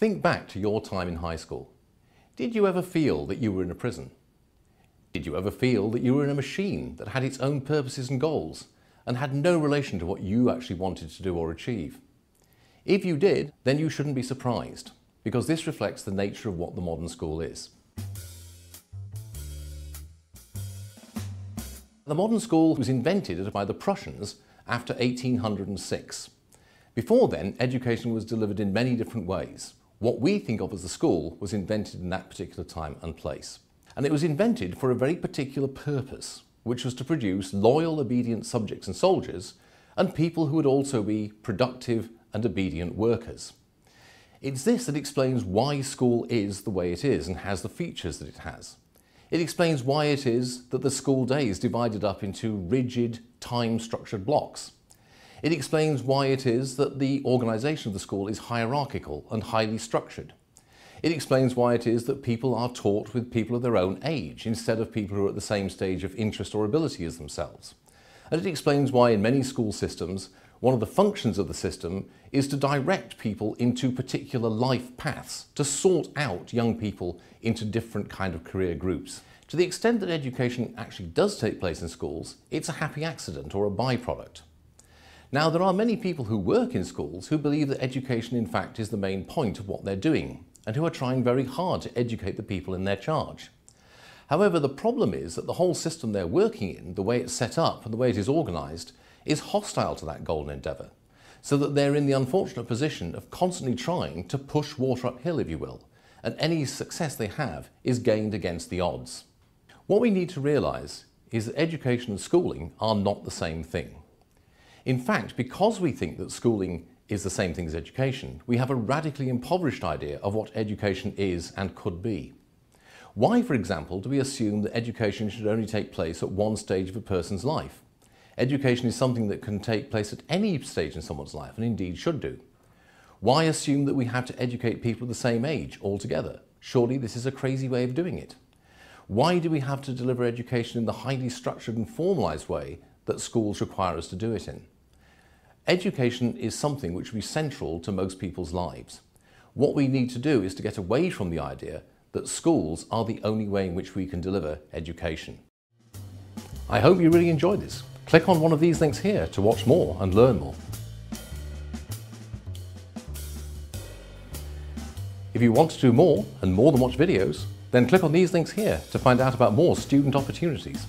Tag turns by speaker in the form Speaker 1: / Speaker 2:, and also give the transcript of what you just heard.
Speaker 1: Think back to your time in high school. Did you ever feel that you were in a prison? Did you ever feel that you were in a machine that had its own purposes and goals and had no relation to what you actually wanted to do or achieve? If you did, then you shouldn't be surprised, because this reflects the nature of what the modern school is. The modern school was invented by the Prussians after 1806. Before then, education was delivered in many different ways. What we think of as the school was invented in that particular time and place. And it was invented for a very particular purpose, which was to produce loyal, obedient subjects and soldiers, and people who would also be productive and obedient workers. It's this that explains why school is the way it is and has the features that it has. It explains why it is that the school day is divided up into rigid, time-structured blocks. It explains why it is that the organisation of the school is hierarchical and highly structured. It explains why it is that people are taught with people of their own age instead of people who are at the same stage of interest or ability as themselves. And it explains why in many school systems, one of the functions of the system is to direct people into particular life paths, to sort out young people into different kind of career groups. To the extent that education actually does take place in schools, it's a happy accident or a byproduct. Now, there are many people who work in schools who believe that education in fact is the main point of what they're doing, and who are trying very hard to educate the people in their charge. However, the problem is that the whole system they're working in, the way it's set up and the way it is organised, is hostile to that golden endeavour, so that they're in the unfortunate position of constantly trying to push water uphill, if you will, and any success they have is gained against the odds. What we need to realise is that education and schooling are not the same thing. In fact, because we think that schooling is the same thing as education, we have a radically impoverished idea of what education is and could be. Why, for example, do we assume that education should only take place at one stage of a person's life? Education is something that can take place at any stage in someone's life, and indeed should do. Why assume that we have to educate people of the same age altogether? Surely this is a crazy way of doing it. Why do we have to deliver education in the highly structured and formalised way that schools require us to do it in? Education is something which will be central to most people's lives. What we need to do is to get away from the idea that schools are the only way in which we can deliver education. I hope you really enjoyed this. Click on one of these links here to watch more and learn more. If you want to do more and more than watch videos, then click on these links here to find out about more student opportunities.